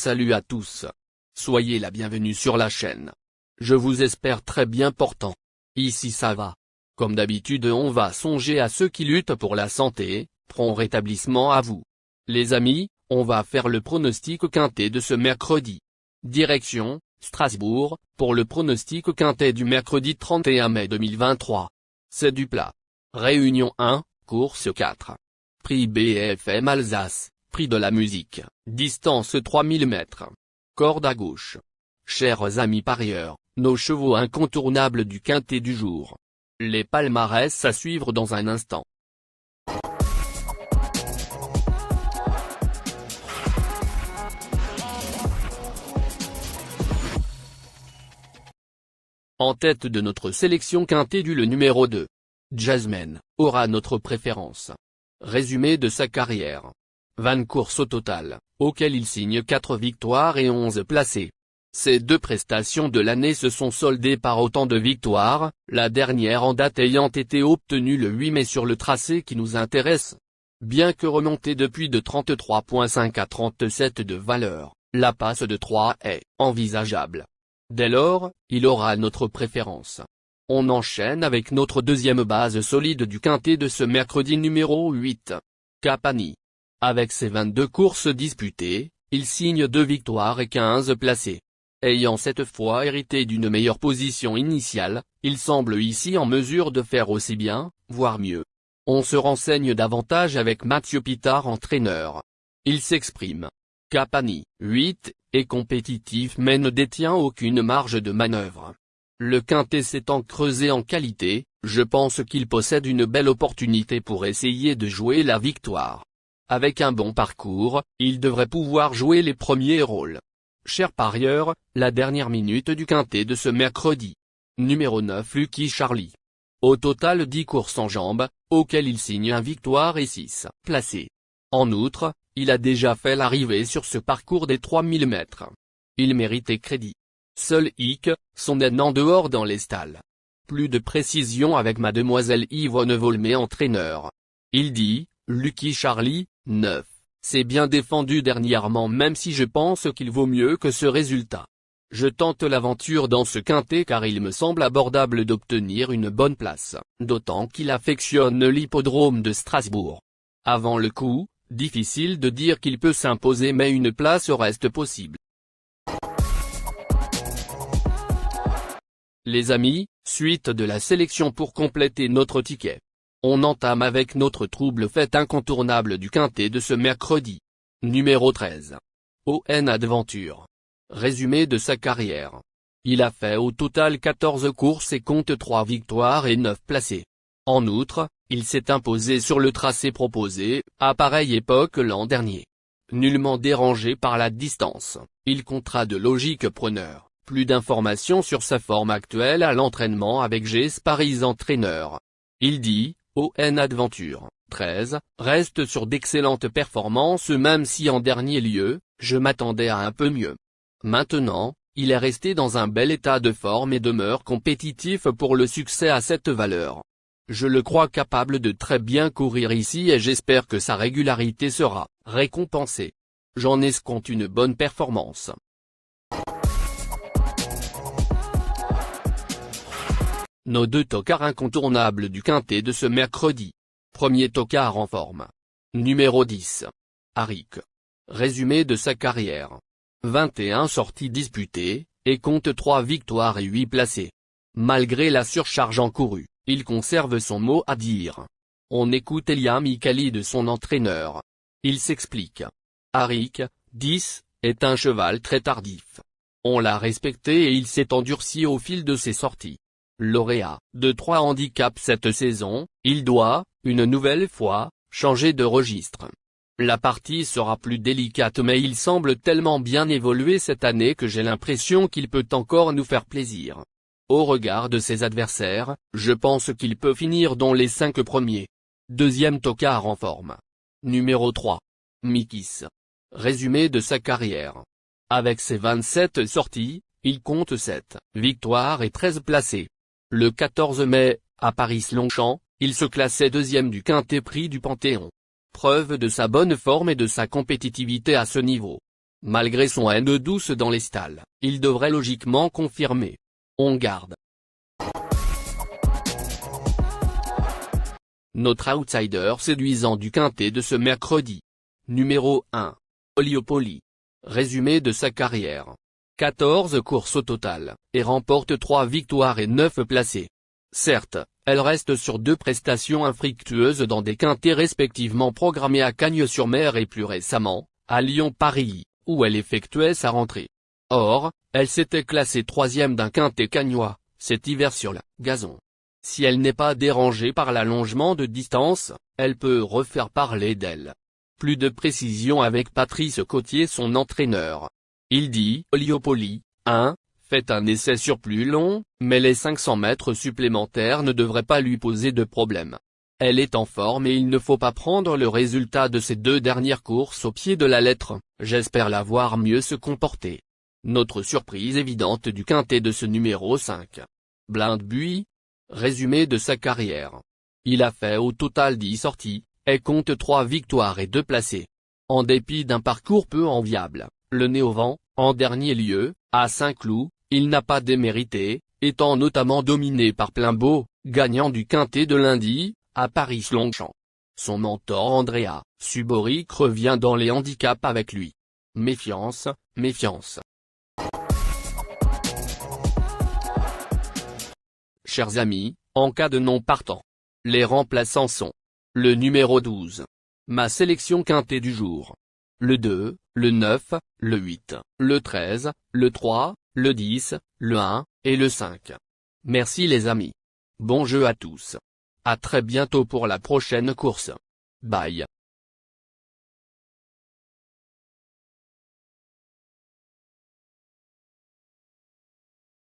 Salut à tous. Soyez la bienvenue sur la chaîne. Je vous espère très bien portant. Ici ça va. Comme d'habitude on va songer à ceux qui luttent pour la santé, prompt rétablissement à vous. Les amis, on va faire le pronostic quintet de ce mercredi. Direction, Strasbourg, pour le pronostic quintet du mercredi 31 mai 2023. C'est du plat. Réunion 1, course 4. Prix BFM Alsace, prix de la musique, distance 3000 mètres. Corde à gauche. Chers amis parieurs, nos chevaux incontournables du quintet du jour. Les palmarès à suivre dans un instant. En tête de notre sélection quintet du le numéro 2. Jasmine, aura notre préférence. Résumé de sa carrière. 20 courses au total, auxquelles il signe 4 victoires et 11 placés. Ces deux prestations de l'année se sont soldées par autant de victoires, la dernière en date ayant été obtenue le 8 mai sur le tracé qui nous intéresse. Bien que remontée depuis de 33,5 à 37 de valeur, la passe de 3 est envisageable. Dès lors, il aura notre préférence. On enchaîne avec notre deuxième base solide du quintet de ce mercredi numéro 8. Capani. Avec ses 22 courses disputées, il signe 2 victoires et 15 placés. Ayant cette fois hérité d'une meilleure position initiale, il semble ici en mesure de faire aussi bien, voire mieux. On se renseigne davantage avec Mathieu Pitard, entraîneur. Il s'exprime. Capani, 8, est compétitif mais ne détient aucune marge de manœuvre. Le quintet s'étant creusé en qualité, je pense qu'il possède une belle opportunité pour essayer de jouer la victoire. Avec un bon parcours, il devrait pouvoir jouer les premiers rôles. Chers parieurs, la dernière minute du quintet de ce mercredi. Numéro 9 Lucky Charlie. Au total 10 courses en jambes, auxquelles il signe 1 victoire et 6 placés. En outre, il a déjà fait l'arrivée sur ce parcours des 3000 mètres. Il méritait crédit. Seul hic, son aine en dehors dans les stalles. Plus de précision avec mademoiselle Yvonne Volmé, entraîneur. Il dit, Lucky Charlie, 9. C'est bien défendu dernièrement même si je pense qu'il vaut mieux que ce résultat. Je tente l'aventure dans ce quintet car il me semble abordable d'obtenir une bonne place, d'autant qu'il affectionne l'hippodrome de Strasbourg. Avant le coup, difficile de dire qu'il peut s'imposer mais une place reste possible. Les amis, suite de la sélection pour compléter notre ticket. On entame avec notre trouble fête incontournable du quintet de ce mercredi. Numéro 13. ON Adventure. Résumé de sa carrière. Il a fait au total 14 courses et compte 3 victoires et 9 placés. En outre, il s'est imposé sur le tracé proposé, à pareille époque l'an dernier. Nullement dérangé par la distance, il comptera de logiques preneurs. Plus d'informations sur sa forme actuelle à l'entraînement avec GS Paris entraîneur. Il dit, ON Adventure, 13, reste sur d'excellentes performances même si en dernier lieu, je m'attendais à un peu mieux. Maintenant, il est resté dans un bel état de forme et demeure compétitif pour le succès à cette valeur. Je le crois capable de très bien courir ici et j'espère que sa régularité sera récompensée. J'en escompte une bonne performance. Nos deux tocards incontournables du quintet de ce mercredi. Premier tocard en forme. Numéro 10. Arik. Résumé de sa carrière. 21 sorties disputées, et compte 3 victoires et 8 placés. Malgré la surcharge encourue, il conserve son mot à dire. On écoute Elia Micali de son entraîneur. Il s'explique. Arik, 10, est un cheval très tardif. On l'a respecté et il s'est endurci au fil de ses sorties. Lauréat de 3 handicaps cette saison, il doit, une nouvelle fois, changer de registre. La partie sera plus délicate mais il semble tellement bien évoluer cette année que j'ai l'impression qu'il peut encore nous faire plaisir. Au regard de ses adversaires, je pense qu'il peut finir dans les 5 premiers. Deuxième tocard en forme. Numéro 3. Mikis. Résumé de sa carrière. Avec ses 27 sorties, il compte 7 victoires et 13 placés. Le 14 mai, à Paris-Longchamp, il se classait deuxième du quintet prix du Panthéon. Preuve de sa bonne forme et de sa compétitivité à ce niveau. Malgré son haine douce dans les stalles, il devrait logiquement confirmer. On garde. Notre outsider séduisant du quintet de ce mercredi. Numéro 1. Oliopoli. Résumé de sa carrière. 14 courses au total, et remporte 3 victoires et 9 placés. Certes, elle reste sur 2 prestations infructueuses dans des quintets respectivement programmés à Cagnes-sur-Mer et plus récemment, à Lyon-Paris, où elle effectuait sa rentrée. Or, elle s'était classée 3e d'un quintet cagnois, cet hiver sur le gazon. Si elle n'est pas dérangée par l'allongement de distance, elle peut refaire parler d'elle. Plus de précision avec Patrice Cotier, son entraîneur. Il dit « Oliopoli, 1, fait un essai sur plus long, mais les 500 mètres supplémentaires ne devraient pas lui poser de problème. Elle est en forme et il ne faut pas prendre le résultat de ces 2 dernières courses au pied de la lettre, j'espère la voir mieux se comporter. » Notre surprise évidente du quintet de ce numéro 5. Blinde-Buis. Résumé de sa carrière. Il a fait au total 10 sorties, et compte 3 victoires et 2 placés. En dépit d'un parcours peu enviable, le nez au vent, en dernier lieu, à Saint-Cloud, il n'a pas démérité, étant notamment dominé par Pleinbeau, gagnant du quintet de lundi, à Paris-Longchamp. Son mentor Andrea Suboric revient dans les handicaps avec lui. Méfiance, méfiance. Chers amis, en cas de non partant, les remplaçants sont le numéro 12. Ma sélection quintet du jour. Le 2, le 9, le 8, le 13, le 3, le 10, le 1, et le 5. Merci les amis. Bon jeu à tous. À très bientôt pour la prochaine course. Bye.